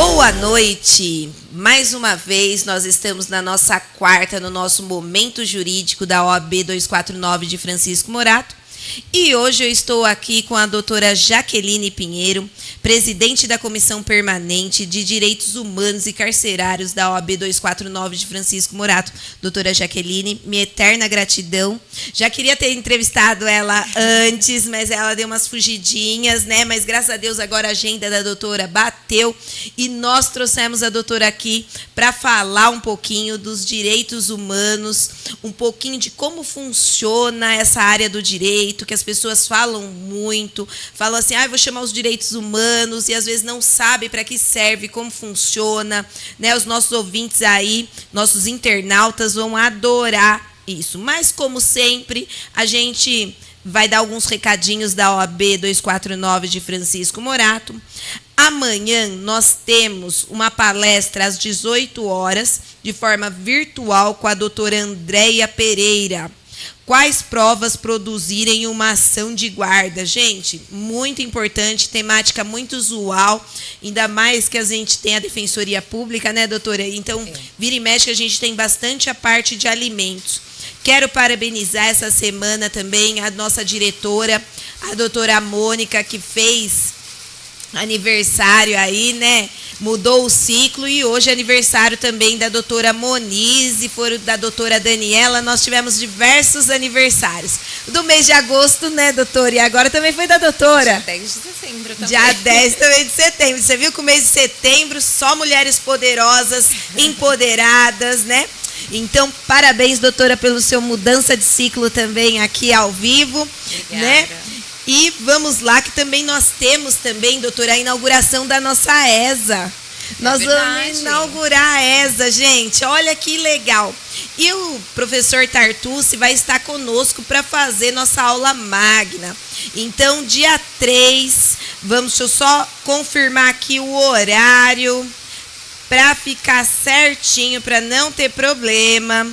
Boa noite! Mais uma vez, nós estamos na nossa quarta, no nosso Momento Jurídico da OAB 249 de Francisco Morato. E hoje eu estou aqui com a doutora Jaqueline Pinheiro, presidente da Comissão Permanente de Direitos Humanos e Carcerários da OAB 249 de Francisco Morato. Doutora Jaqueline, minha eterna gratidão. Já queria ter entrevistado ela antes, mas ela deu umas fugidinhas, né? Mas graças a Deus agora a agenda da doutora bateu e nós trouxemos a doutora aqui para falar um pouquinho dos direitos humanos, um pouquinho de como funciona essa área do direito, que as pessoas falam muito, falam assim, vou chamar os direitos humanos, e às vezes não sabe para que serve, como funciona, né? Os nossos ouvintes aí, nossos internautas vão adorar isso. Mas, como sempre, a gente vai dar alguns recadinhos da OAB 249 de Francisco Morato. Amanhã nós temos uma palestra às 18 horas, de forma virtual, com a doutora Andréia Pereira. Quais provas produzirem uma ação de guarda? Gente, muito importante, temática muito usual, ainda mais que a gente tem a Defensoria Pública, né, doutora? Então, vira e mexe, a gente tem bastante a parte de alimentos. Quero parabenizar essa semana também a nossa diretora, a doutora Mônica, que fez aniversário aí, né? Mudou o ciclo e hoje é aniversário também da doutora Moniz e foi da doutora Daniela. Nós tivemos diversos aniversários. Do mês de agosto, né, doutora? E agora também foi da doutora. Dia 10 de setembro também. Dia 10 também de setembro. Você viu que o mês de setembro só mulheres poderosas, empoderadas, né? Então, parabéns, doutora, pelo seu mudança de ciclo também aqui ao vivo. Obrigada. Né? E vamos lá, que também nós temos também, doutora, a inauguração da nossa ESA. Nós vamos inaugurar a ESA, gente. Olha que legal. E o professor Tartucci vai estar conosco para fazer nossa aula magna. Então, dia 3, deixa eu só confirmar aqui o horário para ficar certinho, para não ter problema.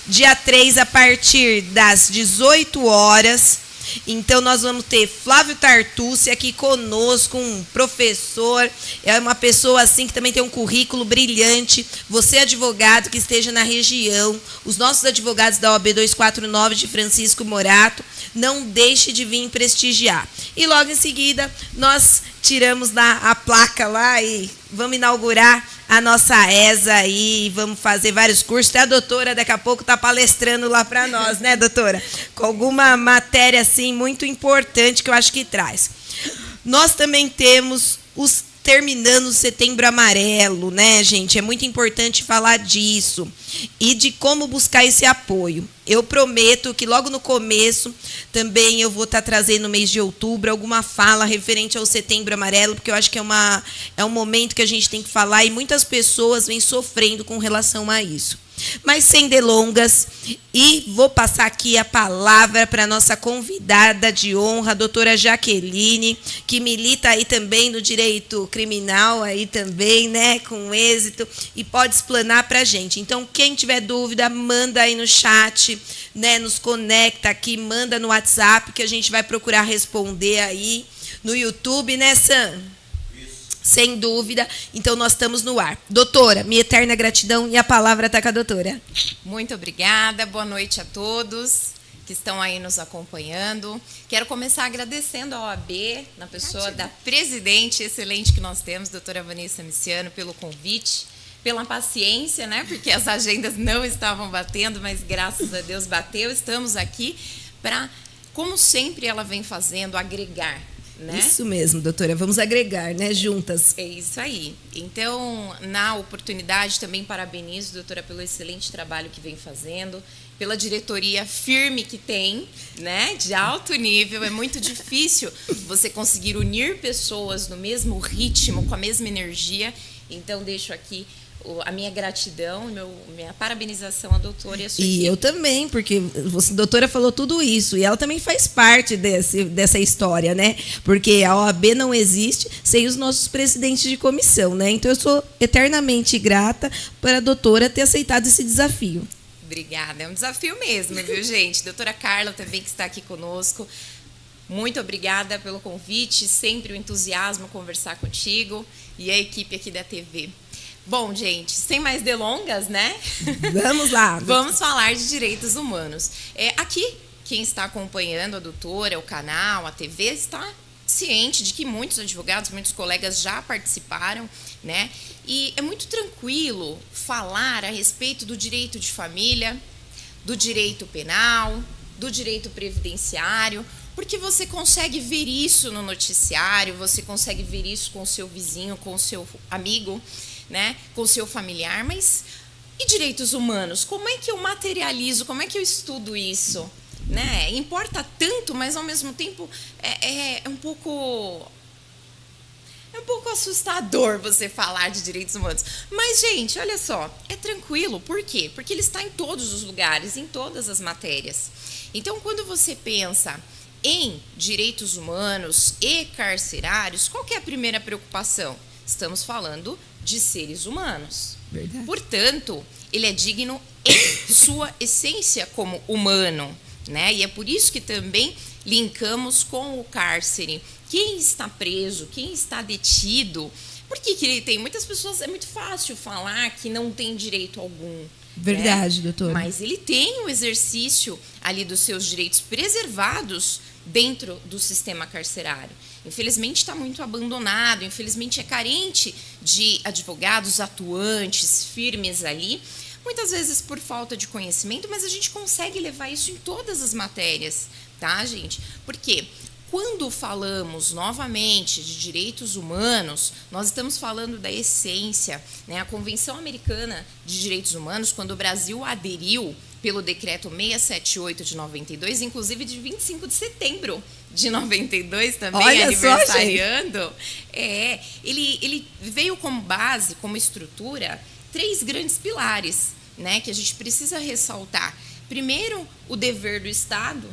Dia 3, a partir das 18 horas. Então, nós vamos ter Flávio Tartucci aqui conosco, um professor, é uma pessoa assim que também tem um currículo brilhante. Você, advogado que esteja na região, os nossos advogados da OAB 249 de Francisco Morato, não deixe de vir prestigiar. E logo em seguida, nós tiramos a placa lá e vamos inaugurar a nossa ESA aí, vamos fazer vários cursos. Até a doutora daqui a pouco está palestrando lá para nós, né, doutora? Com alguma matéria assim muito importante que eu acho que traz. Nós também temos terminando o Setembro Amarelo, né, gente? É muito importante falar disso e de como buscar esse apoio. Eu prometo que logo no começo também eu vou estar trazendo no mês de outubro alguma fala referente ao Setembro Amarelo, porque eu acho que é um momento que a gente tem que falar e muitas pessoas vêm sofrendo com relação a isso. Mas sem delongas, e vou passar aqui a palavra para a nossa convidada de honra, a doutora Jaqueline, que milita aí também no direito criminal, aí também, né, com êxito, e pode explanar para a gente. Então, quem tiver dúvida, manda aí no chat, né, nos conecta aqui, manda no WhatsApp, que a gente vai procurar responder aí no YouTube, né, Sam? Sem dúvida. Então, nós estamos no ar. Doutora, minha eterna gratidão e a palavra está com a doutora. Muito obrigada. Boa noite a todos que estão aí nos acompanhando. Quero começar agradecendo a OAB, na pessoa da presidente excelente que nós temos, doutora Vanessa Miciano, pelo convite, pela paciência, né? Porque as agendas não estavam batendo, mas graças a Deus bateu. Estamos aqui para, como sempre ela vem fazendo, agregar. Né? Isso mesmo, doutora. Vamos agregar, né, juntas. É isso aí. Então, na oportunidade, também parabenizo, doutora, pelo excelente trabalho que vem fazendo, pela diretoria firme que tem, né, de alto nível. É muito difícil você conseguir unir pessoas no mesmo ritmo, com a mesma energia. Então, deixo aqui a minha gratidão, minha parabenização à doutora e à sua equipe. Eu também, porque a doutora falou tudo isso, e ela também faz parte dessa história, né? Porque a OAB não existe sem os nossos presidentes de comissão, né? Então, eu sou eternamente grata para a doutora ter aceitado esse desafio. Obrigada, é um desafio mesmo, viu, gente? Doutora Carla também, que está aqui conosco. Muito obrigada pelo convite, sempre um entusiasmo conversar contigo. e a equipe aqui da TV. Bom, gente, sem mais delongas, né? Vamos lá. Vamos falar de direitos humanos. Aqui, quem está acompanhando a doutora, o canal, a TV, está ciente de que muitos advogados, muitos colegas já participaram, né? E é muito tranquilo falar a respeito do direito de família, do direito penal, do direito previdenciário, porque você consegue ver isso no noticiário, você consegue ver isso com o seu vizinho, com o seu amigo, né, com o seu familiar. Mas e direitos humanos? Como é que eu materializo? Como é que eu estudo isso? Né? Importa tanto, mas ao mesmo tempo é um pouco assustador você falar de direitos humanos. Mas, gente, olha só, é tranquilo. Por quê? Porque ele está em todos os lugares, em todas as matérias. Então, quando você pensa em direitos humanos e carcerários, qual que é a primeira preocupação? Estamos falando de seres humanos. Verdade. Portanto, ele é digno em sua essência como humano, né? E é por isso que também linkamos com o cárcere. Quem está preso, quem está detido, por que ele tem? Muitas pessoas, é muito fácil falar que não tem direito algum. Verdade, né? doutora. Mas ele tem o exercício ali dos seus direitos preservados dentro do sistema carcerário. Infelizmente está muito abandonado, infelizmente é carente de advogados atuantes, firmes ali, muitas vezes por falta de conhecimento, mas a gente consegue levar isso em todas as matérias, tá, gente? Por quê? Quando falamos novamente de direitos humanos, nós estamos falando da essência, né? A Convenção Americana de Direitos Humanos, quando o Brasil aderiu pelo decreto 678 de 92, inclusive de 25 de setembro de 92, também olha aniversariando, ele veio como base, como estrutura, 3 grandes pilares, né, que a gente precisa ressaltar. Primeiro, o dever do Estado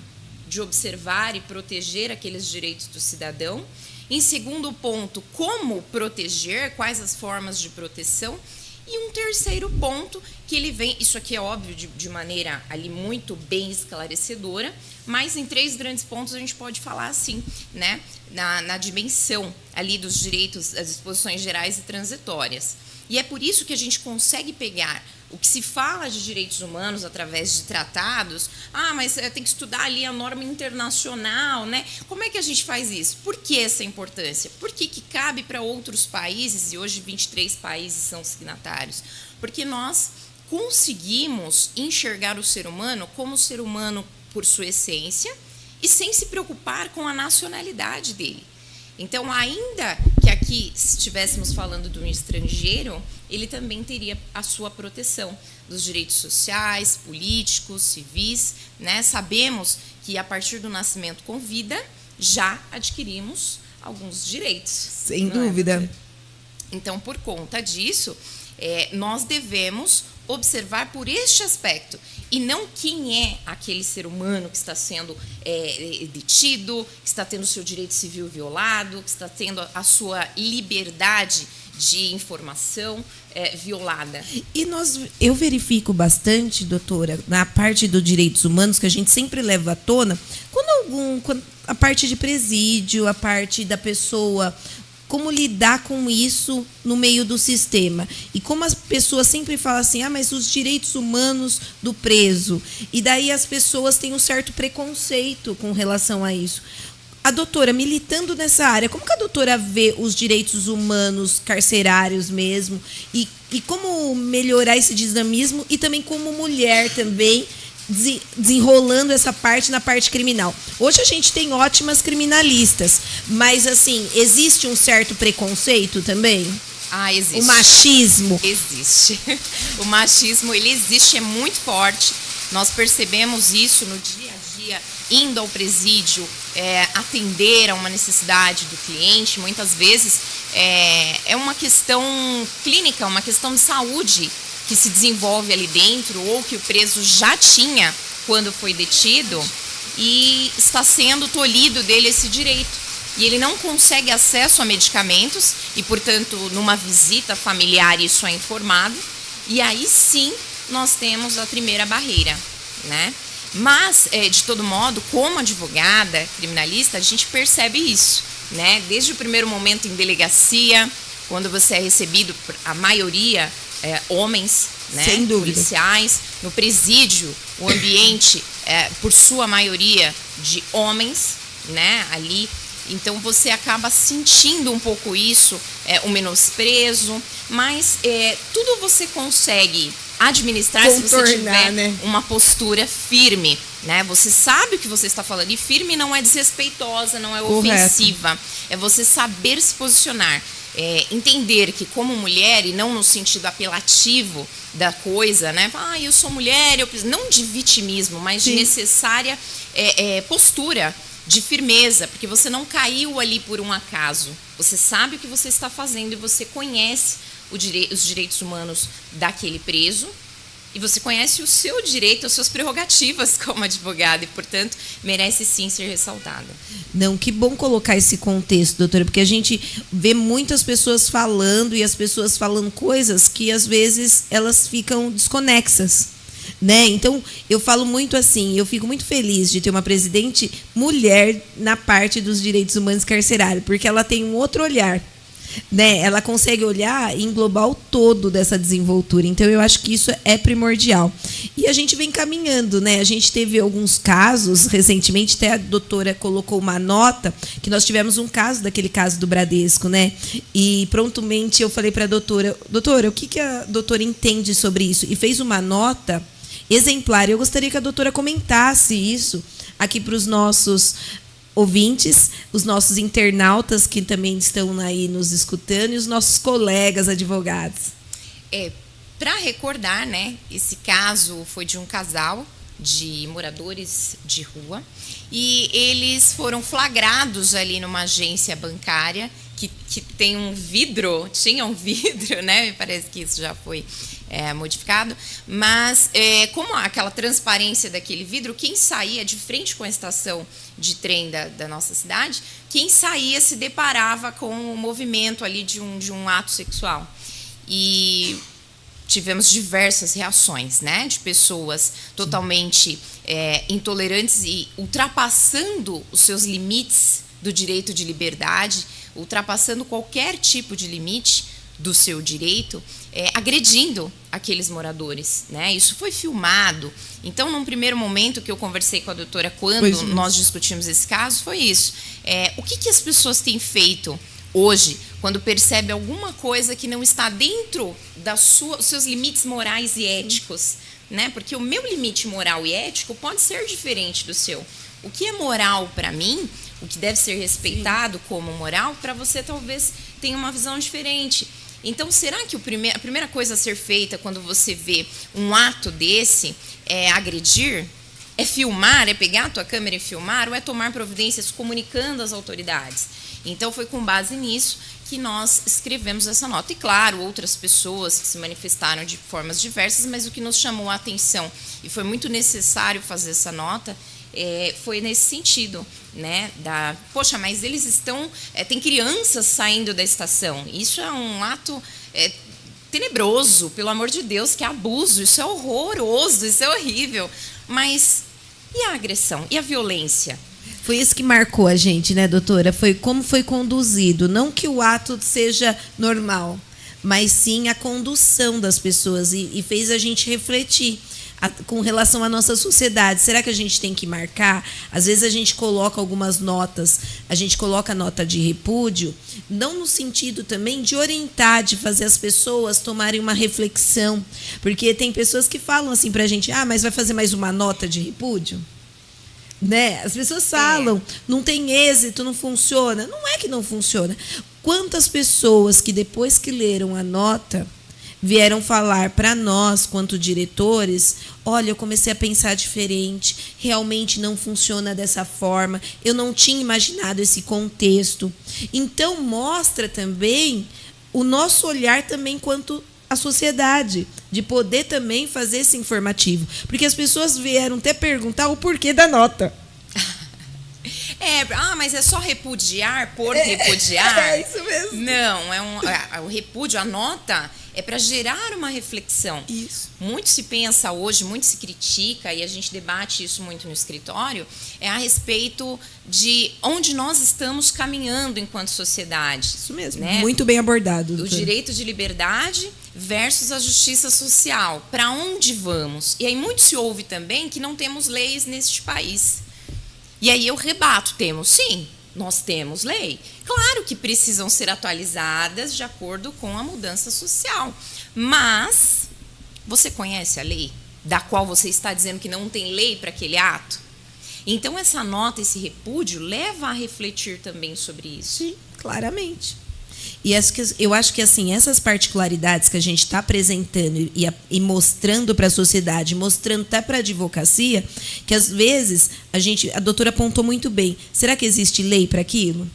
de observar e proteger aqueles direitos do cidadão. Em segundo ponto, como proteger, quais as formas de proteção. E um terceiro ponto, que ele vem, isso aqui é óbvio de maneira ali muito bem esclarecedora, mas em 3 grandes pontos a gente pode falar assim, né, na dimensão ali dos direitos, das disposições gerais e transitórias. E é por isso que a gente consegue pegar o que se fala de direitos humanos através de tratados. Mas tem que estudar ali a norma internacional, né? Como é que a gente faz isso? Por que essa importância? Por que cabe para outros países, e hoje 23 países são signatários? Porque nós conseguimos enxergar o ser humano como ser humano por sua essência e sem se preocupar com a nacionalidade dele. Então, ainda que aqui estivéssemos falando de um estrangeiro, ele também teria a sua proteção dos direitos sociais, políticos, civis, né? Sabemos que a partir do nascimento com vida já adquirimos alguns direitos. Sem dúvida. Então, por conta disso, nós devemos observar por este aspecto e não quem é aquele ser humano que está sendo detido, que está tendo o seu direito civil violado, que está tendo a sua liberdade de informação violada. E eu verifico bastante, doutora, na parte dos direitos humanos, que a gente sempre leva à tona, quando a parte de presídio, a parte da pessoa, como lidar com isso no meio do sistema. E como as pessoas sempre falam assim, mas os direitos humanos do preso. E daí as pessoas têm um certo preconceito com relação a isso. A doutora, militando nessa área, como que a doutora vê os direitos humanos carcerários mesmo? E como melhorar esse dinamismo? E também como mulher também, desenrolando essa parte na parte criminal. Hoje a gente tem ótimas criminalistas, mas assim, existe um certo preconceito também? Existe. O machismo? Existe. O machismo, ele existe, é muito forte. Nós percebemos isso no dia a dia, indo ao presídio, atender a uma necessidade do cliente. Muitas vezes é uma questão clínica, uma questão de saúde que se desenvolve ali dentro, ou que o preso já tinha quando foi detido, e está sendo tolhido dele esse direito. E ele não consegue acesso a medicamentos, e, portanto, numa visita familiar isso é informado, e aí sim nós temos a primeira barreira, né? Mas, de todo modo, como advogada criminalista, a gente percebe isso, né? Desde o primeiro momento em delegacia, quando você é recebido por a maioria homens, né? Sem dúvida. Policiais, no presídio, o ambiente por sua maioria de homens, né? Ali, então você acaba sentindo um pouco isso, o menosprezo, mas tudo você consegue administrar se você tiver, né, uma postura firme, né? Você sabe o que você está falando, e firme não é desrespeitosa, não é ofensiva, é você saber se posicionar, entender que como mulher, e não no sentido apelativo da coisa, né? Eu sou mulher, não de vitimismo, mas de necessária postura, de firmeza, porque você não caiu ali por um acaso, você sabe o que você está fazendo e você conhece os direitos humanos daquele preso, e você conhece o seu direito, as suas prerrogativas como advogada, e, portanto, merece sim ser ressaltada. Não, que bom colocar esse contexto, doutora, porque a gente vê muitas pessoas falando, e as pessoas falando coisas que, às vezes, elas ficam desconexas, né? Então, eu falo muito assim, eu fico muito feliz de ter uma presidente mulher na parte dos direitos humanos carcerários, porque ela tem um outro olhar, né? Ela consegue olhar e englobar o todo dessa desenvoltura. Então, eu acho que isso é primordial. E a gente vem caminhando, né? A gente teve alguns casos, recentemente, até a doutora colocou uma nota, que nós tivemos um caso, daquele caso do Bradesco, né? E prontamente eu falei para a doutora, o que a doutora entende sobre isso? E fez uma nota exemplar. Eu gostaria que a doutora comentasse isso aqui para os nossos ouvintes, os nossos internautas que também estão aí nos escutando, e os nossos colegas advogados. Para recordar, né, esse caso foi de um casal de moradores de rua, e eles foram flagrados ali numa agência bancária que tem tinha um vidro, né? Me parece que isso já foi modificado, mas como aquela transparência daquele vidro, quem saía de frente com a estação de trem da nossa cidade, quem saía se deparava com o movimento ali de um ato sexual. E tivemos diversas reações, né, de pessoas totalmente intolerantes e ultrapassando os seus limites do direito de liberdade, ultrapassando qualquer tipo de limite do seu direito, agredindo aqueles moradores, né? Isso foi filmado. Então, num primeiro momento que eu conversei com a doutora quando nós discutimos esse caso, foi isso. O que as pessoas têm feito hoje quando percebe alguma coisa que não está dentro dos seus limites morais e éticos, né? Porque o meu limite moral e ético pode ser diferente do seu. O que é moral para mim, o que deve ser respeitado como moral, para você talvez tenha uma visão diferente. Então, será que a primeira coisa a ser feita quando você vê um ato desse é agredir? É filmar? É pegar a tua câmera e filmar? Ou é tomar providências comunicando às autoridades? Então, foi com base nisso que nós escrevemos essa nota. E, claro, outras pessoas que se manifestaram de formas diversas, mas o que nos chamou a atenção, e foi muito necessário fazer essa nota, foi nesse sentido, né? Poxa, mas eles tem crianças saindo da estação. Isso é um ato tenebroso, pelo amor de Deus, que é abuso, isso é horroroso, isso é horrível. Mas e a agressão? E a violência? Foi isso que marcou a gente, né, doutora? Foi como foi conduzido. Não que o ato seja normal, mas sim a condução das pessoas, e fez a gente refletir com relação à nossa sociedade. Será que a gente tem que marcar? Às vezes a gente coloca algumas notas, a gente coloca nota de repúdio, não no sentido também de orientar, de fazer as pessoas tomarem uma reflexão, porque tem pessoas que falam assim pra gente, mas vai fazer mais uma nota de repúdio? Né? As pessoas falam, não tem êxito, não funciona. Não é que não funciona. Quantas pessoas que depois que leram a nota vieram falar para nós, quanto diretores, olha, eu comecei a pensar diferente, realmente não funciona dessa forma, eu não tinha imaginado esse contexto. Então, mostra também o nosso olhar também quanto à sociedade, de poder também fazer esse informativo. Porque as pessoas vieram até perguntar o porquê da nota. Mas é só repudiar por repudiar? É isso mesmo. Não, o repúdio, a nota é para gerar uma reflexão. Isso. Muito se pensa hoje, muito se critica, e a gente debate isso muito no escritório, a respeito de onde nós estamos caminhando enquanto sociedade. Isso mesmo, né? Muito bem abordado. O direito de liberdade versus a justiça social. Para onde vamos? E aí muito se ouve também que não temos leis neste país. E aí eu rebato, sim, nós temos lei. Claro que precisam ser atualizadas de acordo com a mudança social. Mas você conhece a lei da qual você está dizendo que não tem lei para aquele ato? Então essa nota, esse repúdio, leva a refletir também sobre isso. Sim, claramente. E eu acho que assim, essas particularidades que a gente está apresentando e mostrando para a sociedade, mostrando até para a advocacia, que às vezes a doutora apontou muito bem. Será que existe lei para aquilo?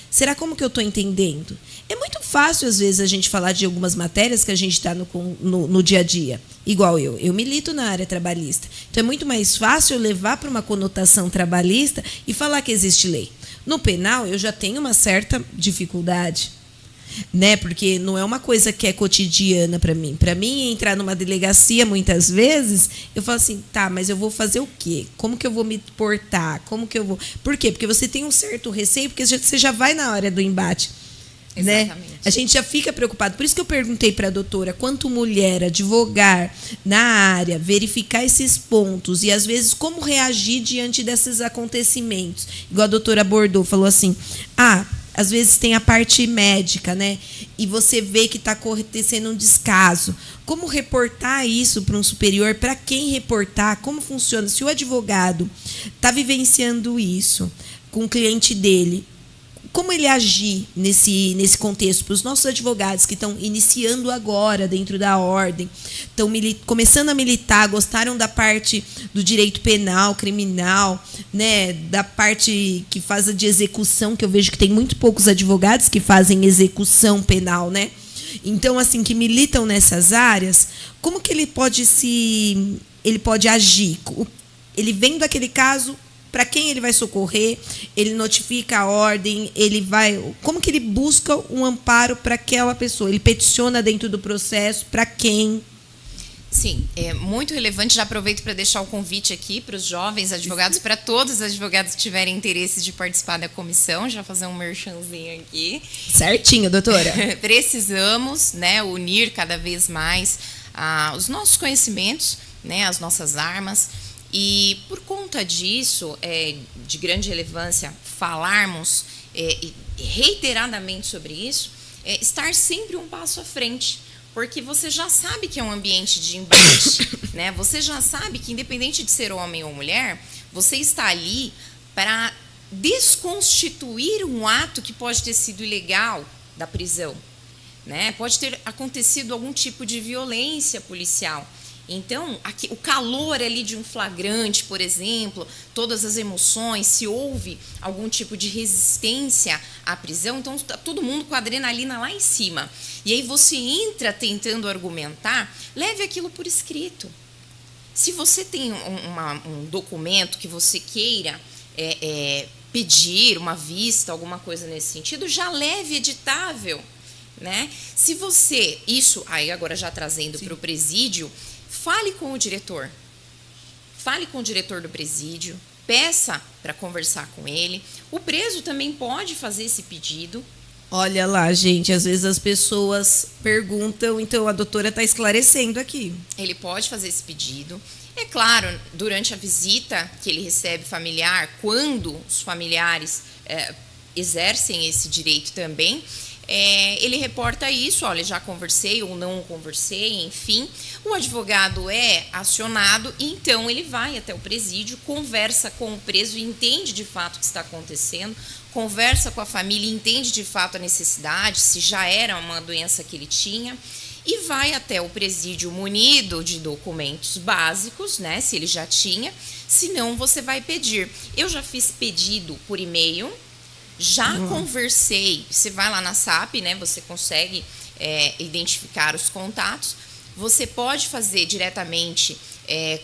Será como que eu estou entendendo? É muito fácil, às vezes, a gente falar de algumas matérias que a gente está no dia a dia. Igual eu milito na área trabalhista. Então, é muito mais fácil eu levar para uma conotação trabalhista e falar que existe lei. No penal, eu já tenho uma certa dificuldade, né? Porque não é uma coisa que é cotidiana para mim. Para mim, entrar numa delegacia, muitas vezes, eu falo assim, tá, mas eu vou fazer o quê? Como que eu vou me portar? Como que eu vou... Por quê? Porque você tem um certo receio, porque você já vai na hora do embate. Né? A gente já fica preocupado. Por isso que eu perguntei para a doutora, quanto mulher advogar na área, verificar esses pontos e, às vezes, como reagir diante desses acontecimentos. Igual a doutora abordou, falou assim, às vezes tem a parte médica, né? E você vê que está acontecendo um descaso. Como reportar isso para um superior? Para quem reportar? Como funciona? Se o advogado está vivenciando isso com o cliente dele, como ele agir nesse contexto? Para os nossos advogados que estão iniciando agora dentro da ordem, estão começando a militar, gostaram da parte do direito penal, criminal, né, da parte que faz a de execução, que eu vejo que tem muito poucos advogados que fazem execução penal, né? Então, assim, que militam nessas áreas, como que ele pode agir? Ele vendo aquele caso, para quem ele vai socorrer, ele notifica a ordem, como que ele busca um amparo para aquela pessoa? Ele peticiona dentro do processo, para quem? Sim, é muito relevante. Já aproveito para deixar o convite aqui para os jovens advogados, para todos os advogados que tiverem interesse de participar da comissão, já fazer um merchanzinho aqui. Certinho, doutora. Precisamos, né, unir cada vez mais os nossos conhecimentos, né, as nossas armas. E, por conta disso, de grande relevância, falarmos reiteradamente sobre isso, estar sempre um passo à frente, porque você já sabe que é um ambiente de embate, né? Você já sabe que, independente de ser homem ou mulher, você está ali para desconstituir um ato que pode ter sido ilegal da prisão, né? Pode ter acontecido algum tipo de violência policial. Então, o calor ali de um flagrante, por exemplo, todas as emoções, se houve algum tipo de resistência à prisão, então está todo mundo com a adrenalina lá em cima. E aí você entra tentando argumentar, leve aquilo por escrito. Se você tem um documento que você queira pedir, uma vista, alguma coisa nesse sentido, já leve editável, né? Se você, aí agora já trazendo para o presídio, fale com o diretor. Fale com o diretor do presídio, peça para conversar com ele. O preso também pode fazer esse pedido. Olha lá, gente, às vezes as pessoas perguntam, então a doutora está esclarecendo aqui. Ele pode fazer esse pedido. É claro, durante a visita que ele recebe familiar, quando os familiares exercem esse direito também, ele reporta isso, olha, já conversei ou não conversei, enfim. O advogado é acionado, então ele vai até o presídio, conversa com o preso, entende de fato o que está acontecendo, conversa com a família, entende de fato a necessidade, se já era uma doença que ele tinha, e vai até o presídio munido de documentos básicos, né, se ele já tinha, se não você vai pedir. Eu já fiz pedido por e-mail, já conversei, você vai lá na SAP, né, você consegue identificar os contatos, você pode fazer diretamente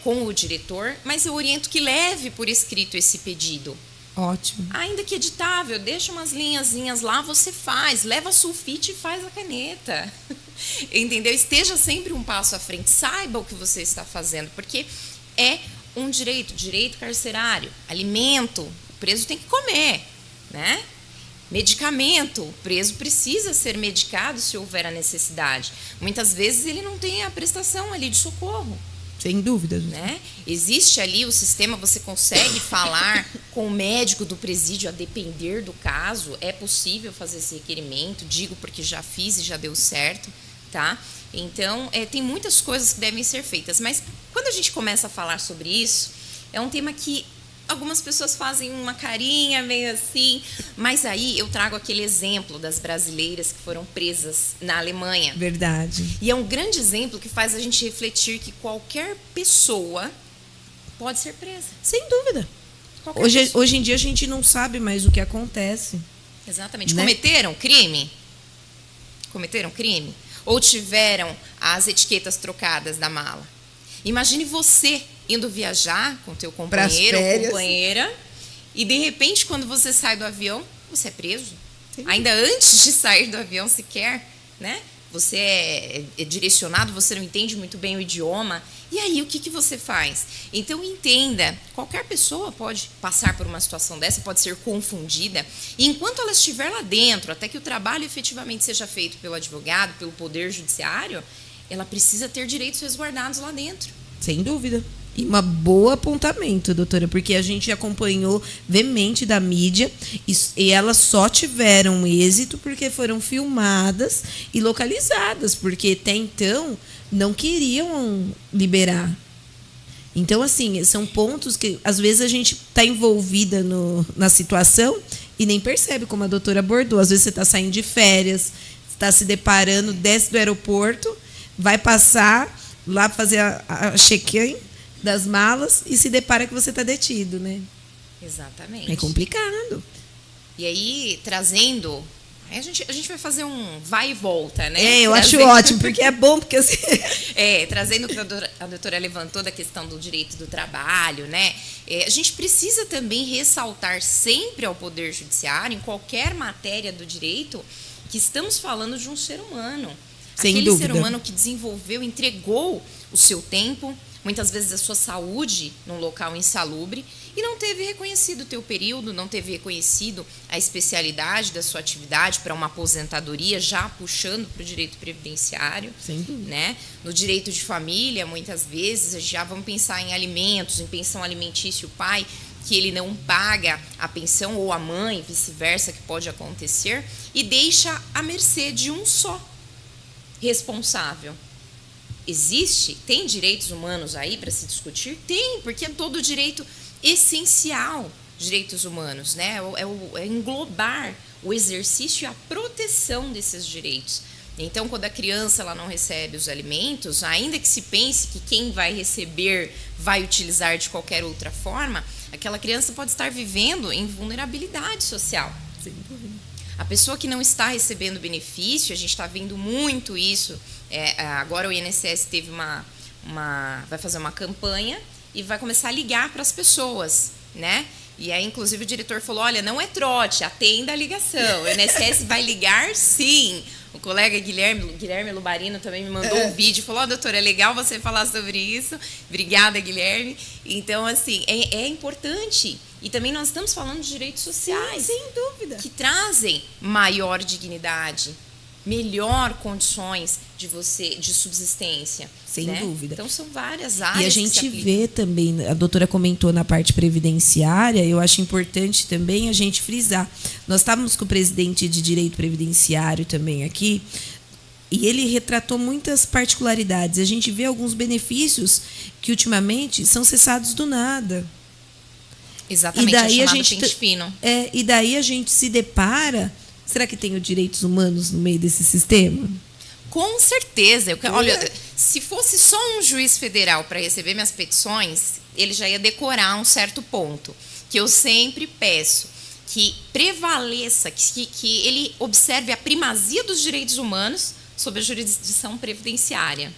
com o diretor, mas eu oriento que leve por escrito esse pedido, Ótimo. Ainda que editável, deixa umas linhazinhas lá, você faz, leva sulfite e faz a caneta. Entendeu? Esteja sempre um passo à frente, saiba o que você está fazendo, porque é um direito carcerário, alimento, o preso tem que comer, né? Medicamento, o preso precisa ser medicado se houver a necessidade. Muitas vezes ele não tem a prestação ali de socorro. Sem dúvida. Né? Existe ali o sistema, você consegue falar com o médico do presídio, a depender do caso, é possível fazer esse requerimento, digo porque já fiz e já deu certo, tá? Então, tem muitas coisas que devem ser feitas, mas quando a gente começa a falar sobre isso, é um tema que algumas pessoas fazem uma carinha meio assim, mas aí eu trago aquele exemplo das brasileiras que foram presas na Alemanha. Verdade. E é um grande exemplo que faz a gente refletir que qualquer pessoa pode ser presa. Sem dúvida. Hoje em dia a gente não sabe mais o que acontece. Exatamente. Né? Cometeram crime? Cometeram crime? Ou tiveram as etiquetas trocadas da mala? Imagine você indo viajar com teu companheiro ou companheira e, de repente, quando você sai do avião, você é preso. Sim. Ainda antes de sair do avião sequer, né? Você é direcionado, você não entende muito bem o idioma. E aí, o que você faz? Então, entenda, qualquer pessoa pode passar por uma situação dessa, pode ser confundida. E enquanto ela estiver lá dentro, até que o trabalho efetivamente seja feito pelo advogado, pelo Poder Judiciário, ela precisa ter direitos resguardados lá dentro. Sem dúvida. E um bom apontamento, doutora, porque a gente acompanhou veemente da mídia e elas só tiveram êxito porque foram filmadas e localizadas, porque até então não queriam liberar. Então, assim, são pontos que às vezes a gente está envolvida na situação e nem percebe, como a doutora abordou. Às vezes você está saindo de férias, está se deparando, desce do aeroporto, vai passar lá fazer a check-in das malas e se depara que você está detido, né? Exatamente. É complicado. E aí, trazendo... A gente vai fazer um vai e volta, né? Eu acho ótimo, porque é bom, porque assim... Trazendo o que a doutora levantou da questão do direito do trabalho, né? A gente precisa também ressaltar sempre ao Poder Judiciário, em qualquer matéria do direito, que estamos falando de um ser humano. Sem Aquele dúvida. ser humano que desenvolveu, entregou o seu tempo, muitas vezes a sua saúde num local insalubre e não teve reconhecido o teu período, não teve reconhecido a especialidade da sua atividade para uma aposentadoria, já puxando para o direito previdenciário. Sem dúvida. Né? No direito de família, muitas vezes, já vamos pensar em alimentos, em pensão alimentícia, o pai, que ele não paga a pensão, ou a mãe, vice-versa, que pode acontecer, e deixa à mercê de um só responsável. Tem direitos humanos aí para se discutir? Tem, porque é todo direito essencial, direitos humanos, né? É englobar o exercício e a proteção desses direitos. Então, quando a criança ela não recebe os alimentos, ainda que se pense que quem vai receber vai utilizar de qualquer outra forma, aquela criança pode estar vivendo em vulnerabilidade social. Sem dúvida. A pessoa que não está recebendo benefício, a gente está vendo muito isso. Agora o INSS vai fazer uma campanha e vai começar a ligar para as pessoas, né? E aí, inclusive, o diretor falou, olha, não é trote, atenda a ligação. O INSS vai ligar, sim. O colega Guilherme Lubarino também me mandou um vídeo e falou, doutora, é legal você falar sobre isso. Obrigada, Guilherme. Então, assim, é importante. E também nós estamos falando de direitos sociais. Sim, sem dúvida. Que trazem maior dignidade, melhor condições de subsistência. Sem né? dúvida. Então, são várias áreas. E a gente vê também, a doutora comentou na parte previdenciária, eu acho importante também a gente frisar. Nós estávamos com o presidente de Direito Previdenciário também aqui, e ele retratou muitas particularidades. A gente vê alguns benefícios que, ultimamente, são cessados do nada. Exatamente, e daí é chamado pente fino. E daí a gente se depara... Será que tem os direitos humanos no meio desse sistema? Com certeza. Olha, se fosse só um juiz federal para receber minhas petições, ele já ia decorar um certo ponto. Que eu sempre peço que prevaleça, que ele observe a primazia dos direitos humanos sobre a jurisdição previdenciária.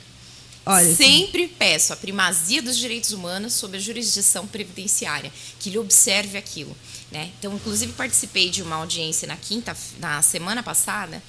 Olha, sempre peço a primazia dos direitos humanos sobre a jurisdição previdenciária, que ele observe aquilo. né? Então, inclusive, participei de uma audiência na semana passada,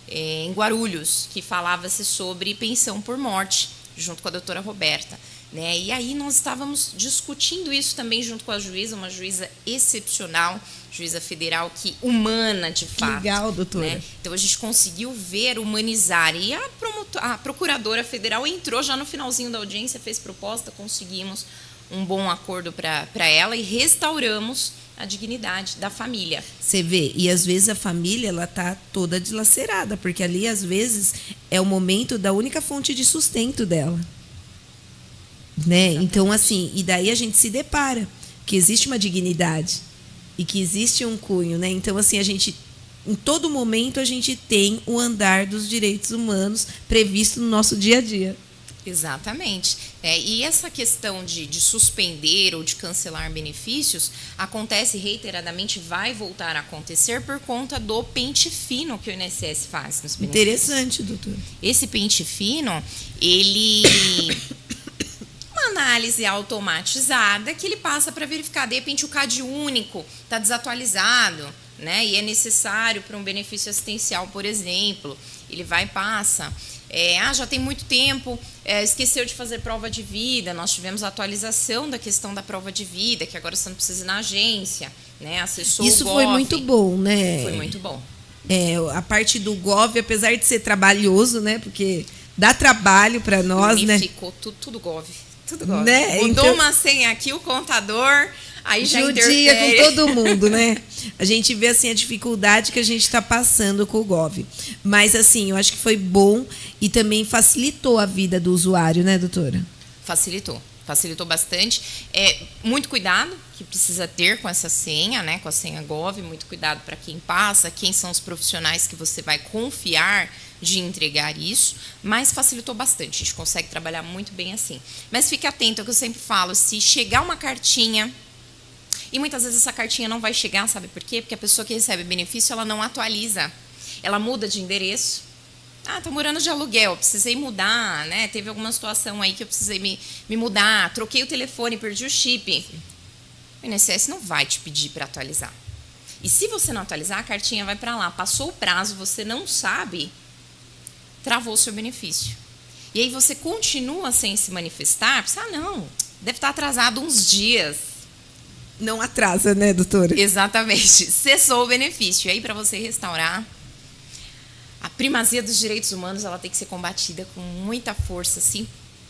em Guarulhos, que falava-se sobre pensão por morte, junto com a doutora Roberta, né? E aí nós estávamos discutindo isso também junto com a juíza, uma juíza excepcional, juíza federal, que humana de fato. Legal, doutora. Né? Então a gente conseguiu ver, humanizar. E a procuradora federal entrou já no finalzinho da audiência, fez proposta, conseguimos um bom acordo para ela e restauramos a dignidade da família. Você vê, e às vezes a família ela tá toda dilacerada, porque ali às vezes é o momento da única fonte de sustento dela. Né? Então, assim, e daí a gente se depara que existe uma dignidade e que existe um cunho, né? Então, assim, a gente, em todo momento, a gente tem o andar dos direitos humanos previsto no nosso dia a dia. Exatamente. E essa questão de suspender ou de cancelar benefícios acontece reiteradamente, vai voltar a acontecer por conta do pente fino que o INSS faz nos benefícios. Interessante, doutor. Esse pente fino, ele... uma análise automatizada que ele passa para verificar, de repente o CAD único está desatualizado, né? E é necessário para um benefício assistencial, por exemplo. Ele vai e passa... já tem muito tempo, esqueceu de fazer prova de vida, nós tivemos a atualização da questão da prova de vida, que agora você não precisa ir na agência, né? Acessou isso o Gov. Foi muito bom, né? Foi muito bom. A parte do Gov, apesar de ser trabalhoso, né? Porque dá trabalho para nós, né? Ficou tudo Gov. Tudo Gov. Né? Mudou então, uma senha aqui, o contador... Aí já judia com todo mundo, né? A gente vê assim a dificuldade que a gente está passando com o Gov. Mas assim, eu acho que foi bom e também facilitou a vida do usuário, né, doutora? Facilitou bastante. Muito cuidado que precisa ter com essa senha, né? Com a senha Gov, muito cuidado para quem passa, quem são os profissionais que você vai confiar de entregar isso, mas facilitou bastante. A gente consegue trabalhar muito bem assim. Mas fique atento, é o que eu sempre falo, se chegar uma cartinha. E muitas vezes essa cartinha não vai chegar, sabe por quê? Porque a pessoa que recebe benefício, ela não atualiza. Ela muda de endereço. Estou morando de aluguel, precisei mudar, né? Teve alguma situação aí que eu precisei me mudar, troquei o telefone, perdi o chip. O INSS não vai te pedir para atualizar. E se você não atualizar, a cartinha vai para lá. Passou o prazo, você não sabe, travou o seu benefício. E aí você continua sem se manifestar, não, deve estar atrasado uns dias. Não atrasa, né, doutora? Exatamente. Cessou o benefício. E aí, para você restaurar, a primazia dos direitos humanos, ela tem que ser combatida com muita força, assim,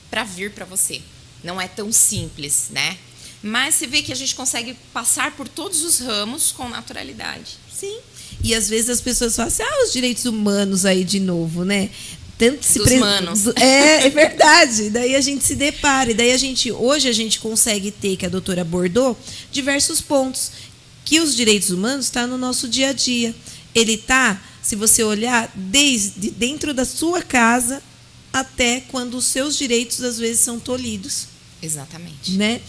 para vir para você. Não é tão simples, né? Mas você vê que a gente consegue passar por todos os ramos com naturalidade. Sim. E às vezes as pessoas falam assim, os direitos humanos aí de novo, né? Dos manos. É verdade. Daí a gente se depara. E daí hoje a gente consegue ter, que a doutora abordou, diversos pontos. Que os direitos humanos estão no nosso dia a dia. Ele está, se você olhar, desde dentro da sua casa até quando os seus direitos, às vezes, são tolhidos. Exatamente. Né?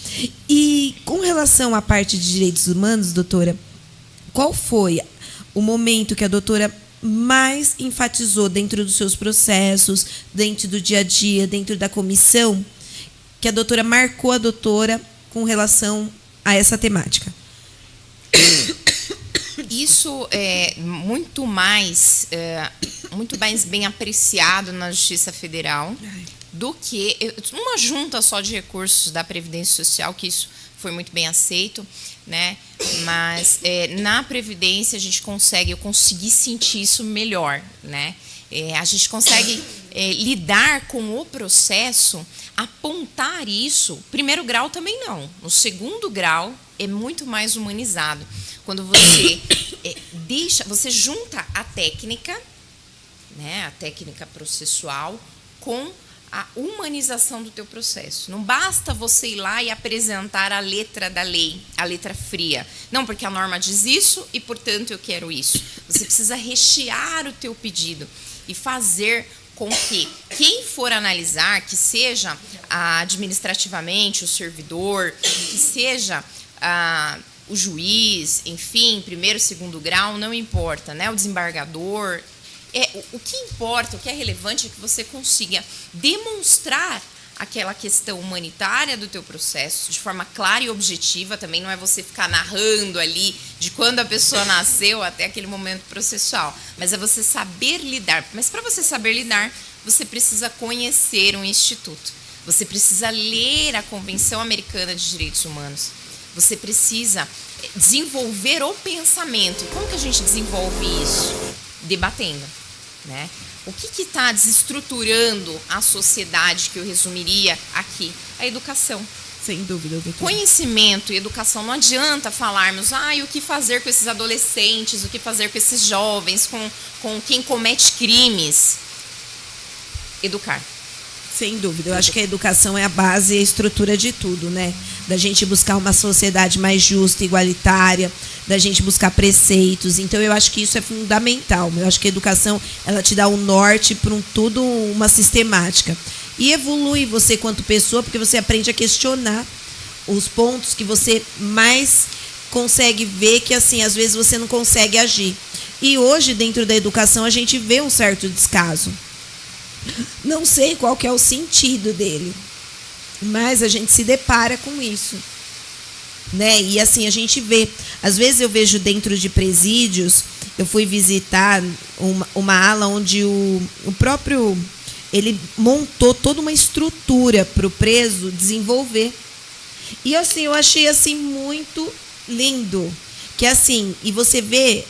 E com relação à parte de direitos humanos, doutora, qual foi o momento que a doutora mais enfatizou dentro dos seus processos, dentro do dia a dia, dentro da comissão, que a doutora marcou a doutora com relação a essa temática? Isso é muito mais bem apreciado na Justiça Federal do que uma junta só de recursos da Previdência Social, que isso foi muito bem aceito, né? Mas na Previdência eu consegui sentir isso melhor, né? A gente consegue lidar com o processo, apontar isso. Primeiro grau também não. No segundo grau é muito mais humanizado. Quando você você junta a técnica, né? A técnica processual com a humanização do teu processo. Não basta você ir lá e apresentar a letra da lei, a letra fria. Não, porque a norma diz isso e, portanto, eu quero isso. Você precisa rechear o teu pedido e fazer com que quem for analisar, que seja administrativamente o servidor, que seja o juiz, enfim, primeiro, segundo grau, não importa, né? O desembargador... O que importa, o que é relevante é que você consiga demonstrar aquela questão humanitária do teu processo, de forma clara e objetiva, também não é você ficar narrando ali de quando a pessoa nasceu até aquele momento processual, mas é você saber lidar. Mas para você saber lidar, você precisa conhecer um instituto, você precisa ler a Convenção Americana de Direitos Humanos, você precisa desenvolver o pensamento. Como que a gente desenvolve isso? Debatendo, né? O que está desestruturando a sociedade, que eu resumiria aqui? A educação. Sem dúvida, doutora. Conhecimento e educação. Não adianta falarmos, o que fazer com esses adolescentes, o que fazer com esses jovens, com quem comete crimes. Educar. Sem dúvida. Eu acho que a educação é a base e a estrutura de tudo, né? Da gente buscar uma sociedade mais justa, igualitária, da gente buscar preceitos. Então, eu acho que isso é fundamental. Eu acho que a educação, ela te dá o norte para tudo, uma sistemática. E evolui você quanto pessoa, porque você aprende a questionar os pontos que você mais consegue ver que, assim, às vezes você não consegue agir. E hoje, dentro da educação, a gente vê um certo descaso. Não sei qual que é o sentido dele, mas a gente se depara com isso, né? E assim, a gente vê, às vezes eu vejo dentro de presídios, eu fui visitar uma ala onde o próprio, ele montou toda uma estrutura para o preso desenvolver. E assim, eu achei assim muito lindo, que assim, e você vê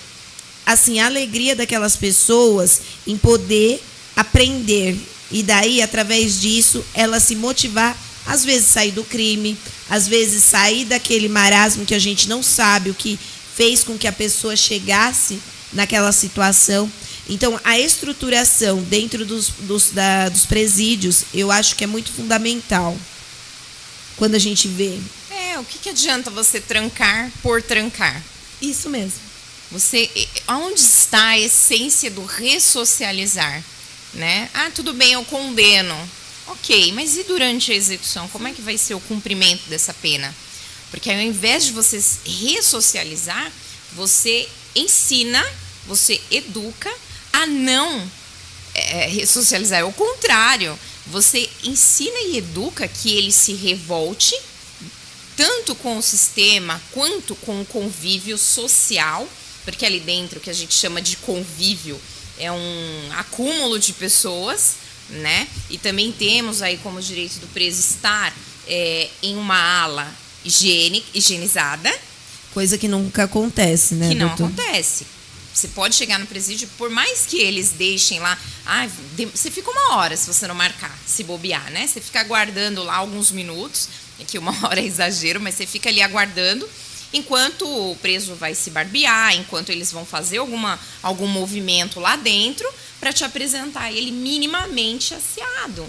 assim a alegria daquelas pessoas em poder aprender, e daí, através disso, ela se motivar, às vezes sair do crime, às vezes sair daquele marasmo que a gente não sabe o que fez com que a pessoa chegasse naquela situação. Então, a estruturação dentro dos presídios, eu acho que é muito fundamental quando a gente vê. O que adianta você trancar por trancar? Isso mesmo. Onde está a essência do ressocializar? Né? Tudo bem, eu condeno. Ok, mas e durante a execução? Como é que vai ser o cumprimento dessa pena? Porque ao invés de você ressocializar, você ensina, você educa a não ressocializar. É o contrário. Você ensina e educa que ele se revolte, tanto com o sistema quanto com o convívio social, porque ali dentro, que a gente chama de convívio, é um acúmulo de pessoas, né? E também temos aí como direito do preso estar em uma ala higienizada. Coisa que nunca acontece, né, que não doutor? Acontece. Você pode chegar no presídio, por mais que eles deixem lá, você fica 1 hora se você não marcar, se bobear, né? Você fica aguardando lá alguns minutos, que 1 hora é exagero, mas você fica ali aguardando, enquanto o preso vai se barbear, enquanto eles vão fazer algum movimento lá dentro para te apresentar ele minimamente asseado,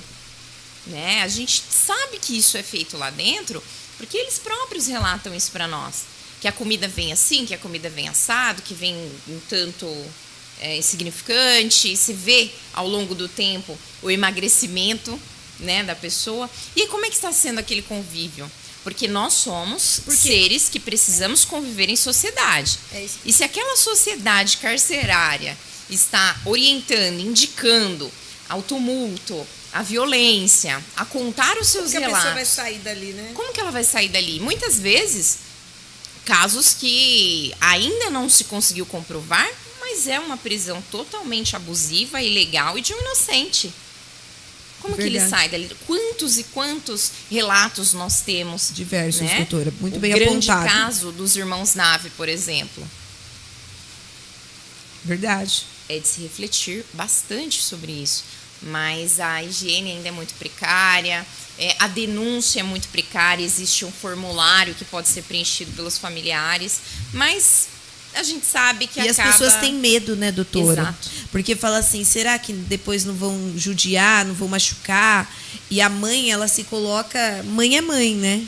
né? A gente sabe que isso é feito lá dentro porque eles próprios relatam isso para nós, que a comida vem assim, que a comida vem assado, que vem um tanto insignificante, se vê ao longo do tempo o emagrecimento, né, da pessoa. E como é que está sendo aquele convívio? Porque nós somos seres que precisamos conviver em sociedade. E se aquela sociedade carcerária está orientando, indicando ao tumulto, à violência, a contar os seus relatos... Como que a pessoa vai sair dali, né? Como que ela vai sair dali? Muitas vezes, casos que ainda não se conseguiu comprovar, mas é uma prisão totalmente abusiva, ilegal e de um inocente. Como que ele sai dali? Quantos e quantos relatos nós temos? Diversos, né? Doutora. Muito bem apontado. O grande caso dos irmãos Nave, por exemplo. Verdade. É de se refletir bastante sobre isso. Mas a higiene ainda é muito precária, a denúncia é muito precária, existe um formulário que pode ser preenchido pelos familiares, mas... a gente sabe que as pessoas têm medo, né, doutora? Exato. Porque fala assim, será que depois não vão judiar, não vão machucar? E a mãe, ela se coloca... Mãe é mãe, né?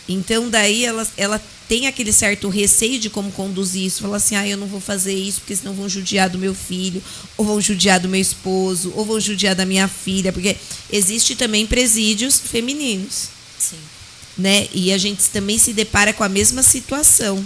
Então, daí, ela tem aquele certo receio de como conduzir isso. Fala assim, eu não vou fazer isso, porque senão vão judiar do meu filho, ou vão judiar do meu esposo, ou vão judiar da minha filha. Porque existe também presídios femininos. Sim. Né? E a gente também se depara com a mesma situação.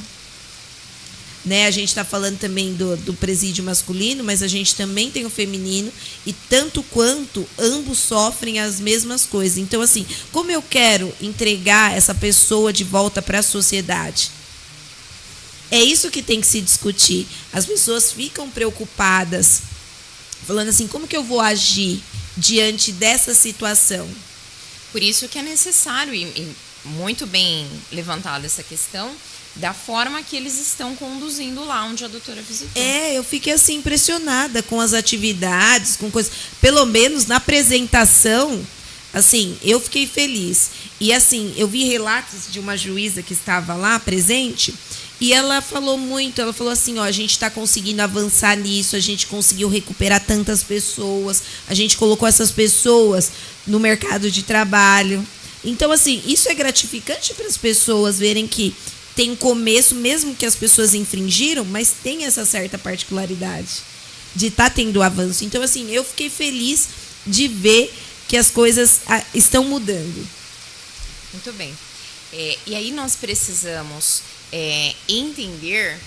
né? A gente está falando também do presídio masculino, mas a gente também tem o feminino, e tanto quanto ambos sofrem as mesmas coisas. Então, assim, como eu quero entregar essa pessoa de volta para a sociedade? É isso que tem que se discutir. As pessoas ficam preocupadas, falando assim, como que eu vou agir diante dessa situação? Por isso que é necessário, e muito bem levantada essa questão, da forma que eles estão conduzindo lá onde a doutora visitou. Eu fiquei assim impressionada com as atividades, com coisas. Pelo menos na apresentação, assim, eu fiquei feliz. E assim, eu vi relatos de uma juíza que estava lá presente, e ela falou assim, ó, a gente está conseguindo avançar nisso, a gente conseguiu recuperar tantas pessoas, a gente colocou essas pessoas no mercado de trabalho. Então, assim, isso é gratificante para as pessoas verem que tem um começo, mesmo que as pessoas infringiram, mas tem essa certa particularidade de estar tendo avanço. Então, assim, eu fiquei feliz de ver que as coisas estão mudando. Muito bem. E aí nós precisamos entender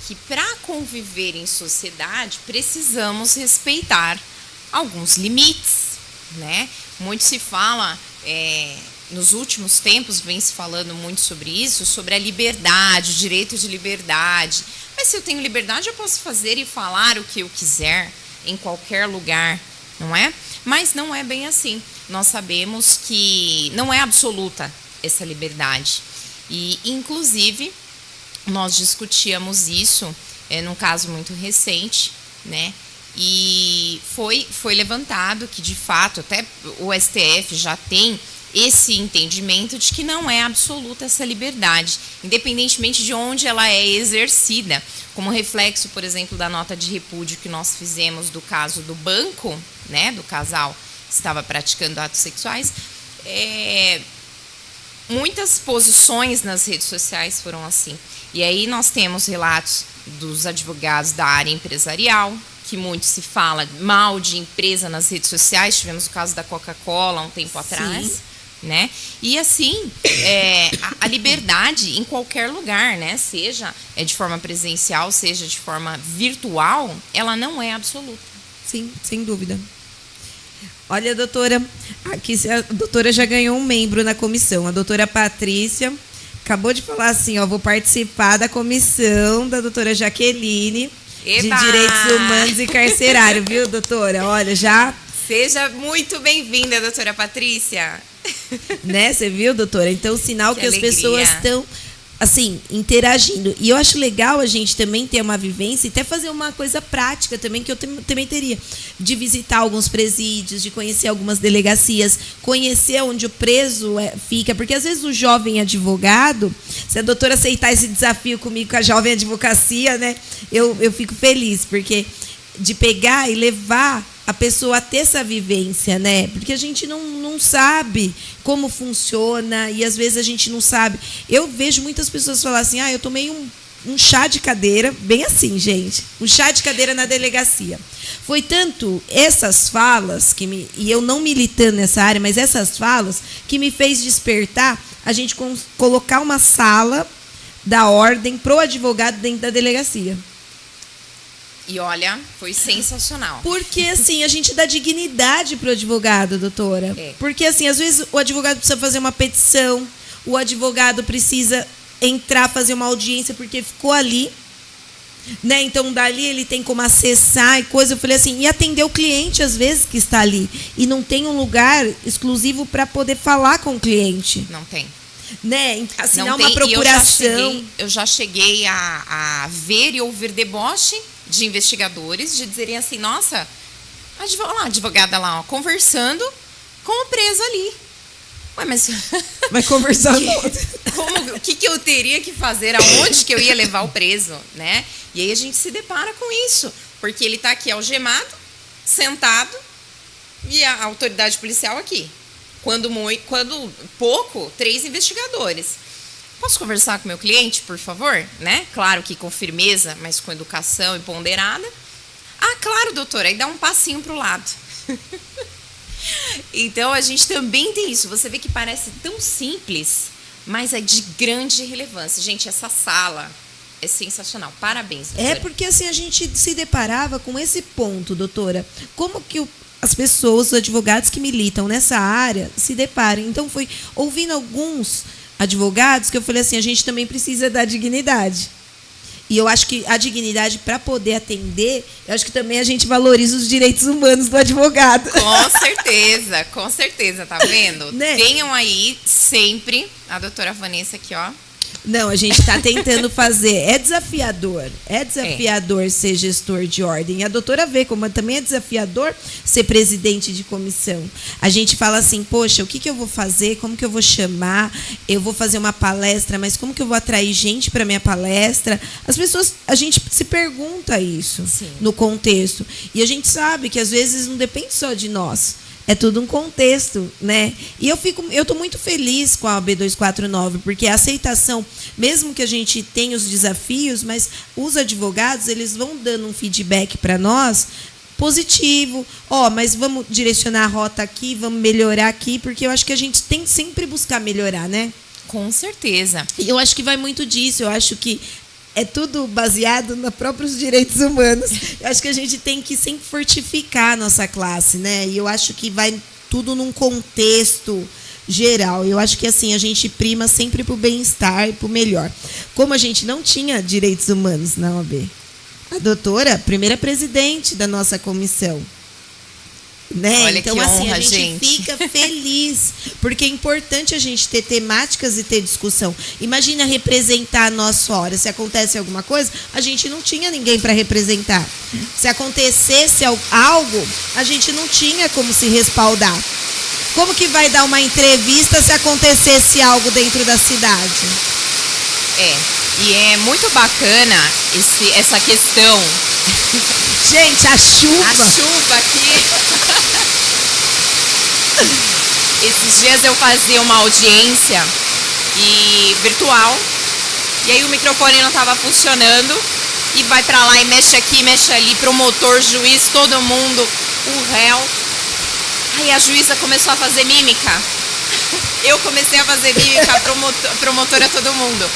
que para conviver em sociedade precisamos respeitar alguns limites, né? Muito se fala, nos últimos tempos vem se falando muito sobre isso, sobre a liberdade, o direito de liberdade. Mas se eu tenho liberdade, eu posso fazer e falar o que eu quiser em qualquer lugar, não é? Mas não é bem assim. Nós sabemos que não é absoluta essa liberdade. E, inclusive, nós discutíamos isso num caso muito recente, né? E foi levantado que, de fato, até o STF já tem esse entendimento de que não é absoluta essa liberdade, independentemente de onde ela é exercida. Como reflexo, por exemplo, da nota de repúdio que nós fizemos do caso do banco, né, do casal que estava praticando atos sexuais, muitas posições nas redes sociais foram assim. E aí nós temos relatos dos advogados da área empresarial, que muito se fala mal de empresa nas redes sociais. Tivemos o caso da Coca-Cola há um tempo atrás, né? E assim, a liberdade em qualquer lugar, né? Seja de forma presencial, seja de forma virtual, ela não é absoluta. Sim, sem dúvida. Olha, doutora, aqui a doutora já ganhou um membro na comissão. A doutora Patrícia acabou de falar assim, ó, vou participar da comissão da doutora Jaqueline, de Direitos Humanos e Carcerário, viu, doutora? Olha, já... Seja muito bem-vinda, doutora Patrícia. Né, você viu, doutora? Então, sinal que as pessoas estão, assim, interagindo. E eu acho legal a gente também ter uma vivência e até fazer uma coisa prática também, que eu também teria, de visitar alguns presídios, de conhecer algumas delegacias, conhecer onde o preso fica, porque às vezes o jovem advogado, se a doutora aceitar esse desafio comigo com a jovem advocacia, né, eu fico feliz, porque de pegar e levar a pessoa a ter essa vivência, né? Porque a gente não sabe como funciona e às vezes a gente não sabe. Eu vejo muitas pessoas falar assim, eu tomei um chá de cadeira, bem assim, gente, um chá de cadeira na delegacia. Foi tanto essas falas, e eu não militando nessa área, mas essas falas que me fez despertar a gente colocar uma sala da ordem pro advogado dentro da delegacia. E olha, foi sensacional. Porque, assim, a gente dá dignidade pro advogado, doutora. Porque, assim, às vezes o advogado precisa fazer uma petição, o advogado precisa entrar, fazer uma audiência porque ficou ali, né? Então, dali ele tem como acessar e coisa. Eu falei assim, e atender o cliente, às vezes, que está ali. E não tem um lugar exclusivo para poder falar com o cliente. Não tem. Né? Assinar uma procuração. Eu já cheguei a ver e ouvir deboche de investigadores, de dizerem assim, nossa, a advogada lá, ó, conversando com o preso ali. Ué, mas conversando? O que eu teria que fazer? Aonde que eu ia levar o preso? Né? E aí a gente se depara com isso, porque ele está aqui algemado, sentado, e a autoridade policial aqui. Quando pouco, 3 investigadores. Posso conversar com meu cliente, por favor? Né? Claro que com firmeza, mas com educação e ponderada. Ah, claro, doutora, aí dá um passinho para o lado. Então, a gente também tem isso. Você vê que parece tão simples, mas é de grande relevância. Gente, essa sala é sensacional. Parabéns, doutora. É porque assim a gente se deparava com esse ponto, doutora. Como que as pessoas, os advogados que militam nessa área se deparam? Então foi ouvindo alguns advogados que eu falei assim, a gente também precisa da dignidade. E eu acho que a dignidade, para poder atender, eu acho que também a gente valoriza os direitos humanos do advogado. Com certeza, tá vendo? Né? Tenham aí sempre a doutora Vanessa aqui, ó. Não, a gente está tentando fazer. É desafiador ser gestor de ordem. A doutora vê como também é desafiador ser presidente de comissão. A gente fala assim, poxa, o que eu vou fazer? Como que eu vou chamar? Eu vou fazer uma palestra, mas como que eu vou atrair gente para minha palestra? As pessoas, a gente se pergunta isso. Sim. No contexto. E a gente sabe que às vezes não depende só de nós. É tudo um contexto, né? E eu estou muito feliz com a OAB 249, porque a aceitação, mesmo que a gente tenha os desafios, mas os advogados, eles vão dando um feedback para nós positivo. Mas vamos direcionar a rota aqui, vamos melhorar aqui, porque eu acho que a gente tem que sempre buscar melhorar, né? Com certeza. E eu acho que vai muito disso, eu acho que é tudo baseado nos próprios direitos humanos. Eu acho que a gente tem que sempre fortificar a nossa classe, né? E eu acho que vai tudo num contexto geral. Eu acho que assim a gente prima sempre para o bem-estar e para o melhor. Como a gente não tinha direitos humanos na OAB, a doutora, primeira presidente da nossa comissão. Né? Olha, então, que assim, honra, a gente gente fica feliz, porque é importante a gente ter temáticas e ter discussão. Imagina representar a nossa hora. Se acontece alguma coisa, a gente não tinha ninguém para representar. Se acontecesse algo, a gente não tinha como se respaldar. Como que vai dar uma entrevista se acontecesse algo dentro da cidade? E é muito bacana essa questão. Gente, a chuva. A chuva aqui. Esses dias eu fazia uma audiência virtual. E aí o microfone não estava funcionando. E vai para lá e mexe aqui, mexe ali. Promotor, juiz, todo mundo. O réu. Aí a juíza começou a fazer mímica. Eu comecei a fazer mímica, promotora, todo mundo.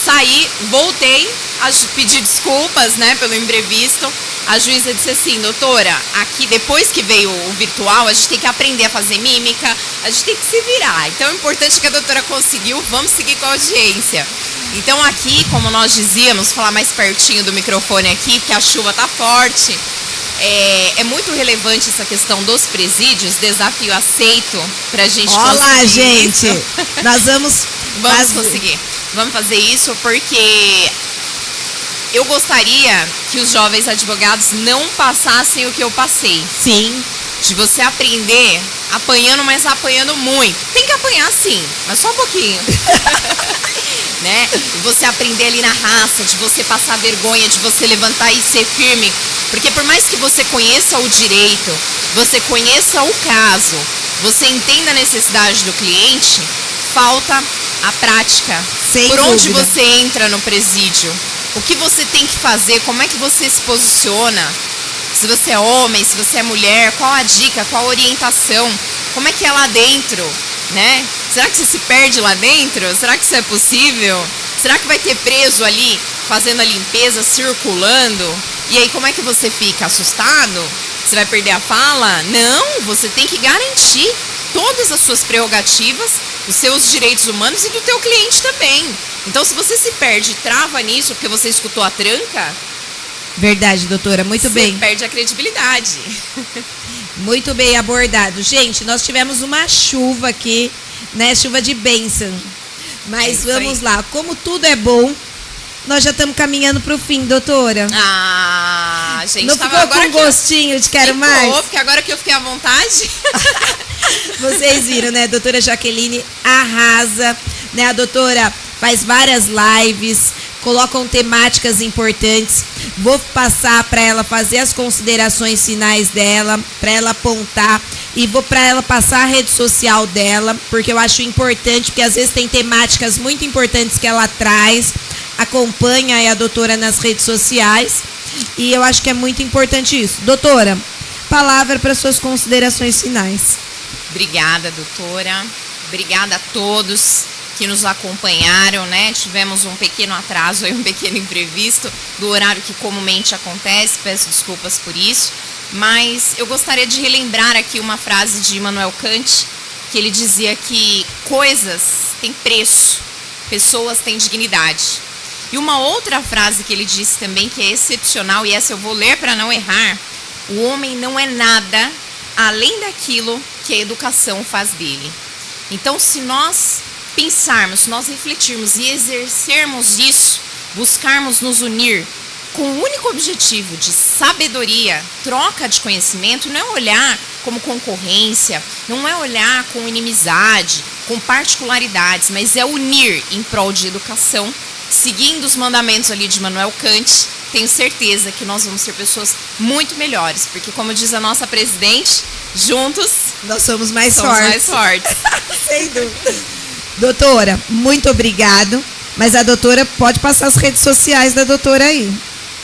Saí, voltei a pedir desculpas, né, pelo imprevisto. A juíza disse assim, doutora, aqui depois que veio o virtual, a gente tem que aprender a fazer mímica, a gente tem que se virar. Então é importante que a doutora conseguiu, vamos seguir com a audiência. Então aqui, como nós dizíamos, falar mais pertinho do microfone aqui, porque a chuva tá forte. É muito relevante essa questão dos presídios, desafio aceito pra gente conseguir. Olá, gente! Isso. Nós vamos conseguir. Vamos fazer isso porque eu gostaria que os jovens advogados não passassem o que eu passei. Sim. De você aprender apanhando, mas apanhando muito. Tem que apanhar sim, mas só um pouquinho. Né? E você aprender ali na raça, de você passar vergonha, de você levantar e ser firme. Porque por mais que você conheça o direito, você conheça o caso, você entenda a necessidade do cliente, falta a prática. Sem por onde dúvida. você entra no presídio, o que você tem que fazer, como é que você se posiciona, se você é homem, se você é mulher, qual a dica, qual a orientação, como é que é lá dentro, né? Será que você se perde lá dentro? Será que isso é possível? Será que vai ter preso ali, fazendo a limpeza, circulando? E aí como é que você fica? Assustado? Você vai perder a fala? Não, você tem que garantir todas as suas prerrogativas, os seus direitos humanos e do teu cliente também. Então, se você se perde, trava nisso porque você escutou a tranca... Verdade, doutora, muito bem. Você perde a credibilidade. Muito bem abordado. Gente, nós tivemos uma chuva aqui, né? Chuva de bênção. Mas vamos lá, como tudo é bom, nós já estamos caminhando para o fim, doutora. Ah, gente, não ficou com um gostinho de quero mais? Porque agora que eu fiquei à vontade... Vocês viram, né? A doutora Jaqueline arrasa, né? A doutora faz várias lives, colocam temáticas importantes. Vou passar para ela fazer as considerações finais dela, para ela apontar, e vou para ela passar a rede social dela, porque eu acho importante, porque às vezes tem temáticas muito importantes que ela traz. Acompanha aí a doutora nas redes sociais, e eu acho que é muito importante isso. Doutora, palavra para suas considerações finais. Obrigada, doutora. Obrigada a todos que nos acompanharam, né? Tivemos um pequeno atraso e um pequeno imprevisto do horário que comumente acontece, peço desculpas por isso, mas eu gostaria de relembrar aqui uma frase de Immanuel Kant, que ele dizia que coisas têm preço, pessoas têm dignidade. E uma outra frase que ele disse também, que é excepcional, e essa eu vou ler para não errar: o homem não é nada além daquilo que a educação faz dele. Então, se nós pensarmos, se nós refletirmos e exercermos isso, buscarmos nos unir com o único objetivo de sabedoria, troca de conhecimento, não é olhar como concorrência, não é olhar com inimizade, com particularidades, mas é unir em prol de educação, seguindo os mandamentos ali de Immanuel Kant. Tenho certeza que nós vamos ser pessoas muito melhores, porque, como diz a nossa presidente, juntos nós somos mais fortes. Sem dúvida. Doutora, muito obrigado. Mas a doutora pode passar as redes sociais da doutora aí.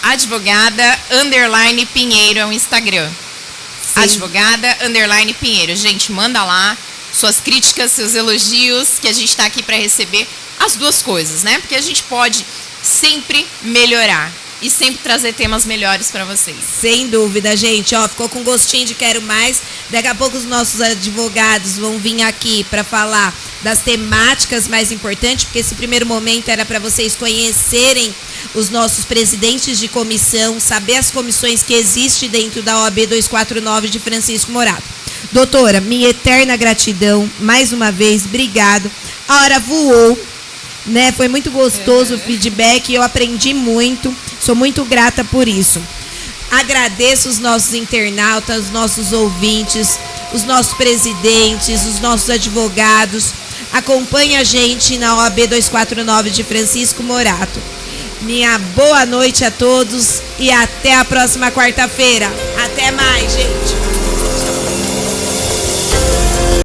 Advogada _ Pinheiro é o Instagram. Sim. Advogada _ Pinheiro. Gente, manda lá suas críticas, seus elogios, que a gente está aqui para receber as duas coisas, né? Porque a gente pode sempre melhorar e sempre trazer temas melhores para vocês. Sem dúvida, gente. Ó, ficou com gostinho de quero mais. Daqui a pouco os nossos advogados vão vir aqui para falar das temáticas mais importantes, porque esse primeiro momento era para vocês conhecerem os nossos presidentes de comissão, saber as comissões que existem dentro da OAB 249 de Francisco Morato. Doutora, minha eterna gratidão, mais uma vez, obrigado. A hora voou, né? Foi muito gostoso o feedback, eu aprendi muito, sou muito grata por isso. Agradeço os nossos internautas, os nossos ouvintes, os nossos presidentes, os nossos advogados. Acompanhe a gente na OAB 249 de Francisco Morato. Minha boa noite a todos e até a próxima quarta-feira. Até mais, gente.